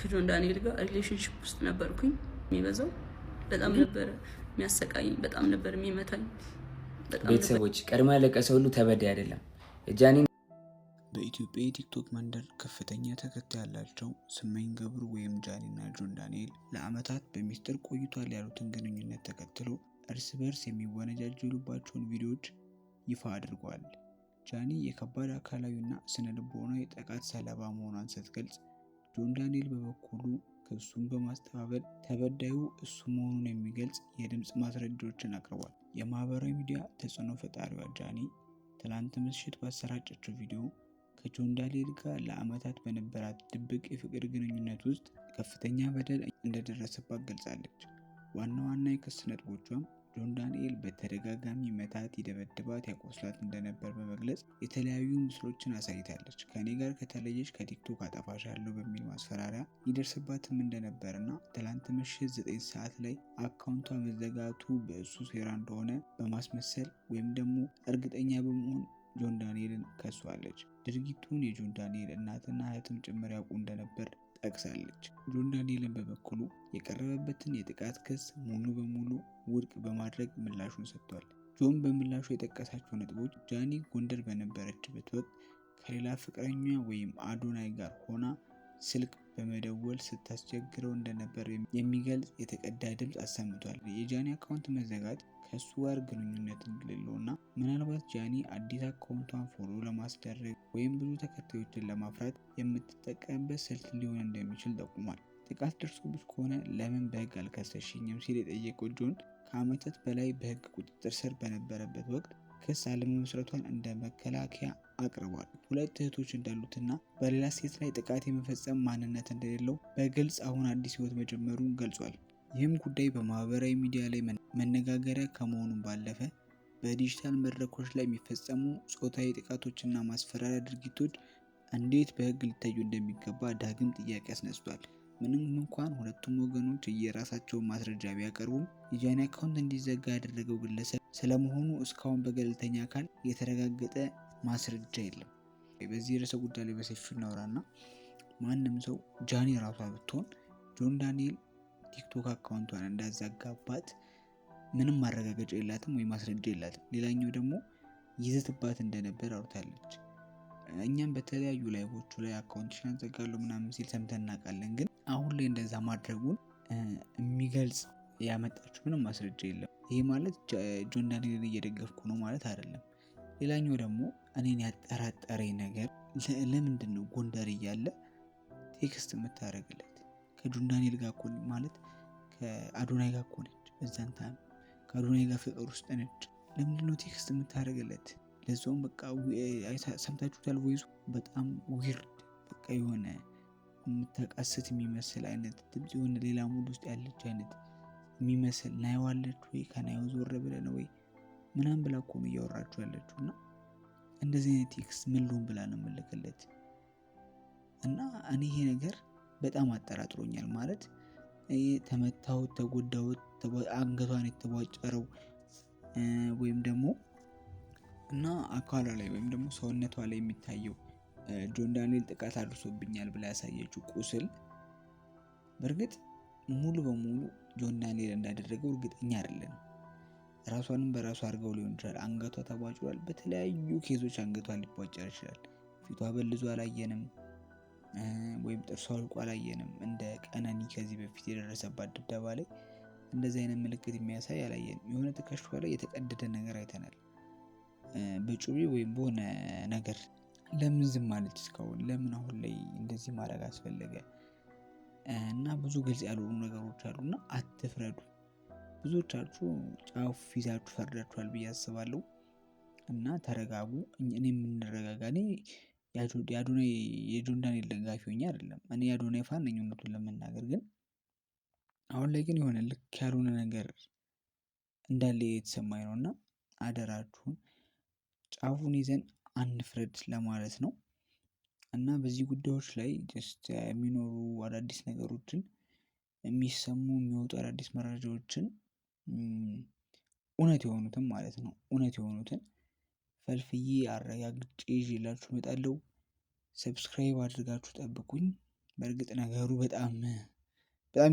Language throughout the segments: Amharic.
ከጆን ዳንኤል ጋር ሪሌሽንሽፕ ውስጥ ነበርኩኝ። የሚበዛው በጣም ነበረ የሚያሰቃየኝ፣ በጣም ነበር የሚመታኝ። ቤተሰቦች ቀድሞ ያለቀሰ ሁሉ ተበዳይ አይደለም። ጃኒ በኢትዮጵያ የቲክቶክ መንደር ከፍተኛ ተከታይ ያላቸው ስመኝ ገብሩ ወይም ጃኒ እና ጆን ዳንኤል ለዓመታት በሚስጥር ቆይቷል ያሉትን ግንኙነት ተከትሎ እርስ በርስ የሚወነጃጀሉባቸውን ቪዲዮዎች ይፋ አድርገዋል። ጃኒ የከባድ አካላዊና ስነ ልቦናዊ ጥቃት ሰለባ መሆኗን ስትገልጽ፣ ጆን ዳንኤል በበኩሉ ክሱን በማስተባበል ተበዳዩ እሱ መሆኑን የሚገልጽ የድምፅ ማስረጃዎችን አቅርቧል። የማህበራዊ ሚዲያ ተጽዕኖ ፈጣሪዋ ጃኒ ትላንት ምሽት ባሰራጨችው ቪዲዮ ከጆን ዳንኤል ጋር ለዓመታት በነበራት ድብቅ የፍቅር ግንኙነት ውስጥ ከፍተኛ በደል እንደደረሰባት ገልጻለች። ዋና ዋና የክስ ነጥቦቿም ጆን ዳንኤል በተደጋጋሚ መታት፣ ይደበድባት፣ ያቆስላት እንደነበር በመግለጽ የተለያዩ ምስሎችን አሳይታለች። ከኔ ጋር ከተለየች ከቲክቶክ አጠፋሻለሁ በሚል ማስፈራሪያ ይደርስባትም እንደነበርና ትላንት ምሽት 9 ሰዓት ላይ አካውንቷ መዘጋቱ በእሱ ሴራ እንደሆነ በማስመሰል ወይም ደግሞ እርግጠኛ በመሆን ጆን ዳንኤልን ከሷለች። ድርጊቱን የጆን ዳንኤል እናትና እህትም ጭምር ያውቁ እንደነበር ጠቅሳለች። ጆን ዳንኤልን በበኩሉ የቀረበበትን የጥቃት ክስ ሙሉ በሙሉ ውድቅ በማድረግ ምላሹን ሰጥቷል። ጆን በምላሹ የጠቀሳቸው ነጥቦች ጃኒ ጎንደር በነበረችበት ወቅት ከሌላ ፍቅረኛ ወይም አዶናይ ጋር ሆና ስልክ በመደወል ስታስቸግረው እንደነበር የሚገልጽ የተቀዳ ድምፅ አሰምቷል። የጃኒ አካውንት መዘጋት ከሱ ጋር ግንኙነት እንደሌለው እና ምናልባት ጃኒ አዲስ አካውንቷን ፎሎ ለማስደረግ ወይም ብዙ ተከታዮችን ለማፍራት የምትጠቀምበት ስልት ሊሆን እንደሚችል ጠቁሟል። ጥቃት ደርሶብሽ ከሆነ ለምን በህግ አልከሰሽኝም ሲል የጠየቀው ጆን ከዓመታት በላይ በህግ ቁጥጥር ስር በነበረበት ወቅት ክስ አለመመስረቷን እንደ መከላከያ አቅርቧል። 2 እህቶች እንዳሉትና በሌላ ሴት ላይ ጥቃት የመፈጸም ማንነት እንደሌለው በግልጽ አሁን አዲስ ህይወት መጀመሩን ገልጿል። ይህም ጉዳይ በማህበራዊ ሚዲያ ላይ መነጋገሪያ ከመሆኑም ባለፈ በዲጂታል መድረኮች ላይ የሚፈጸሙ ጾታዊ ጥቃቶችና ማስፈራሪያ ድርጊቶች እንዴት በህግ ሊታዩ እንደሚገባ ዳግም ጥያቄ አስነስቷል። ምንም እንኳን ሁለቱም ወገኖች የራሳቸውን ማስረጃ ቢያቀርቡም የጃኒ አካውንት እንዲዘጋ ያደረገው ግለሰብ ስለመሆኑ እስካሁን በገለልተኛ አካል የተረጋገጠ ማስረጃ የለም። በዚህ ርዕሰ ጉዳይ ላይ በሰፊው እናወራና ማንም ሰው ጃኒ ራሷ ብትሆን ጆን ዳንኤል ቲክቶክ አካውንቷን እንዳዘጋባት ምንም ማረጋገጫ የላትም ወይ ማስረጃ የላትም። ሌላኛው ደግሞ ይዘትባት እንደነበር አውርታለች። እኛም በተለያዩ ላይቮቹ ላይ አካውንትሽን አዘጋለሁ ምናምን ሲል ሰምተን እናውቃለን። ግን አሁን ላይ እንደዛ ማድረጉን የሚገልጽ ያመጣችው ምንም ማስረጃ የለም። ይሄ ማለት ጆን ዳንኤልን እየደገፍኩ ነው ማለት አይደለም። ሌላኛው ደግሞ እኔን ያጠራጠረኝ ነገር ለምንድን ነው ጎንደር እያለ ቴክስት የምታደርግለት? ከጆን ዳንኤል ጋር እኮ ማለት ከአዶናይ ጋር እኮ ነች። በዛን ታይም ከአዶናይ ጋር ፍቅር ውስጥ ነች። ለምንድን ነው ቴክስት የምታደርግለት? ለዛውም በቃ ሰምታችሁታል። ቮይሱ በጣም ዊርድ፣ በቃ የሆነ የምታቃስት የሚመስል አይነት ድምፅ፣ የሆነ ሌላ ሙድ ውስጥ ያለች አይነት የሚመስል ናየዋለች ወይ ከናየው ዞር ብለን ወይ ምናምን ብላ እኮ ነው እያወራችሁ ያለችው። እና እንደዚህ አይነት ቴክስት ምን ልሆን ብላ ነው የምልክለት? እና እኔ ይሄ ነገር በጣም አጠራጥሮኛል። ማለት ተመታሁት፣ ተጎዳሁት፣ አንገቷን የተቧጨረው ወይም ደግሞ እና አካሏ ላይ ወይም ደግሞ ሰውነቷ ላይ የሚታየው ጆን ዳንኤል ጥቃት አድርሶብኛል ብላ ያሳየችው ቁስል በእርግጥ ሙሉ በሙሉ ጆን ዳንኤል እንዳደረገው እርግጠኛ አይደለም። ራሷንም በራሷ አድርገው ሊሆን ይችላል። አንገቷ ተቧጭሯል። በተለያዩ ኬዞች አንገቷ ሊቧጨር ይችላል። ፊቷ በልዞ አላየንም ወይም ጥርሷ አልቆ አላየንም። እንደ ቀነኒ ከዚህ በፊት የደረሰባት ድብደባ ላይ እንደዚህ አይነት ምልክት የሚያሳይ አላየንም። የሆነ ትከሻዋ ላይ የተቀደደ ነገር አይተናል በጩቤ ወይም በሆነ ነገር። ለምን ዝም ማለት እስካሁን? ለምን አሁን ላይ እንደዚህ ማድረግ አስፈለገ? እና ብዙ ግልጽ ያልሆኑ ነገሮች አሉና አትፍረዱ። ብዙዎቻችሁ ጫፍ ይዛችሁ ፈርዳችኋል ብዬ አስባለሁ። እና ተረጋጉ። እኔ የምንረጋጋ እኔ የጆን ዳንኤል ደጋፊ ሆኜ አይደለም። እኔ የአዶናይ ፋን ነኝ እውነቱን ለመናገር። ግን አሁን ላይ ግን የሆነ ልክ ያልሆነ ነገር እንዳለ የተሰማኝ ነው። እና አደራችሁን ጫፉን ይዘን አንፍረድ ለማለት ነው። እና በዚህ ጉዳዮች ላይ ጀስት የሚኖሩ አዳዲስ ነገሮችን የሚሰሙ የሚወጡ አዳዲስ መረጃዎችን እውነት የሆኑትን ማለት ነው እውነት የሆኑትን ፈልፍዬ አረጋግጬ ይዤላችሁ እመጣለሁ። ሰብስክራይብ አድርጋችሁ ጠብቁኝ። በእርግጥ ነገሩ በጣም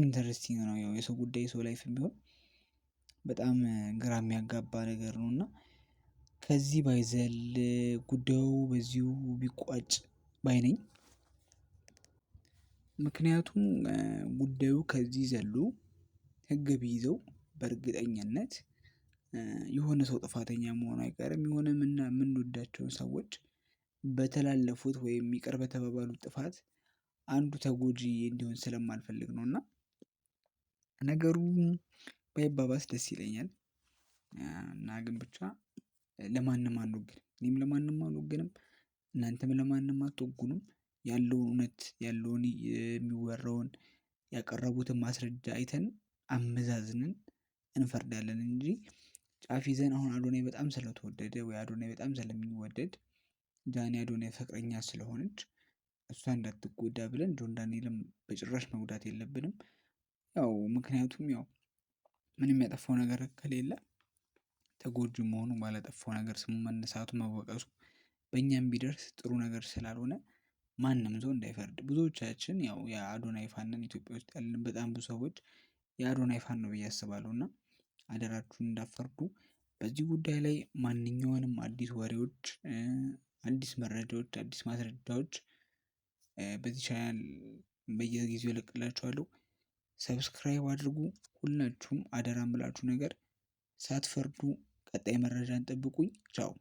ኢንተረስቲንግ ነው። ያው የሰው ጉዳይ የሰው ላይፍም ቢሆን በጣም ግራ የሚያጋባ ነገር ነው እና ከዚህ ባይዘል ጉዳዩ በዚሁ ቢቋጭ ባይ ነኝ። ምክንያቱም ጉዳዩ ከዚህ ዘሎ ህግ ቢይዘው በእርግጠኝነት የሆነ ሰው ጥፋተኛ መሆኑ አይቀርም። የሆነ የምንወዳቸውን ሰዎች በተላለፉት ወይም ይቅር በተባባሉት ጥፋት አንዱ ተጎጂ እንዲሆን ስለማልፈልግ ነው እና ነገሩ ባይባባስ ደስ ይለኛል። እና ግን ብቻ ለማንም አንወግንም፣ እኔም ለማንም አልወግንም፣ እናንተም ለማንም አትወጉንም። ያለውን እውነት ያለውን የሚወራውን ያቀረቡትን ማስረጃ አይተን አመዛዝነን እንፈርዳለን እንጂ ጫፍ ይዘን አሁን አዶናይ በጣም ስለተወደደ ወይ አዶናይ በጣም ስለሚወደድ ጃኒ አዶናይ ፍቅረኛ ስለሆነች እሷ እንዳትጎዳ ብለን ጆን ዳንኤልም በጭራሽ መጉዳት የለብንም። ያው ምክንያቱም ያው ምንም ያጠፋው ነገር ከሌለ ተጎጂ መሆኑ ባላጠፋው ነገር ስሙ መነሳቱ መወቀሱ በእኛም ቢደርስ ጥሩ ነገር ስላልሆነ ማንም ሰው እንዳይፈርድ። ብዙዎቻችን ያው የአዶናይ ፋን ነን፣ ኢትዮጵያ ውስጥ ያለን በጣም ብዙ ሰዎች የአዶናይ ፋን ነው ብዬ አስባለሁ እና አደራችሁን እንዳፈርዱ። በዚህ ጉዳይ ላይ ማንኛውንም አዲስ ወሬዎች፣ አዲስ መረጃዎች፣ አዲስ ማስረጃዎች በዚህ ቻናል በየጊዜው እለቅላችኋለሁ። ሰብስክራይብ አድርጉ። ሁላችሁም አደራ የምላችሁ ነገር ሳትፈርዱ ቀጣይ መረጃን ጠብቁኝ። ቻው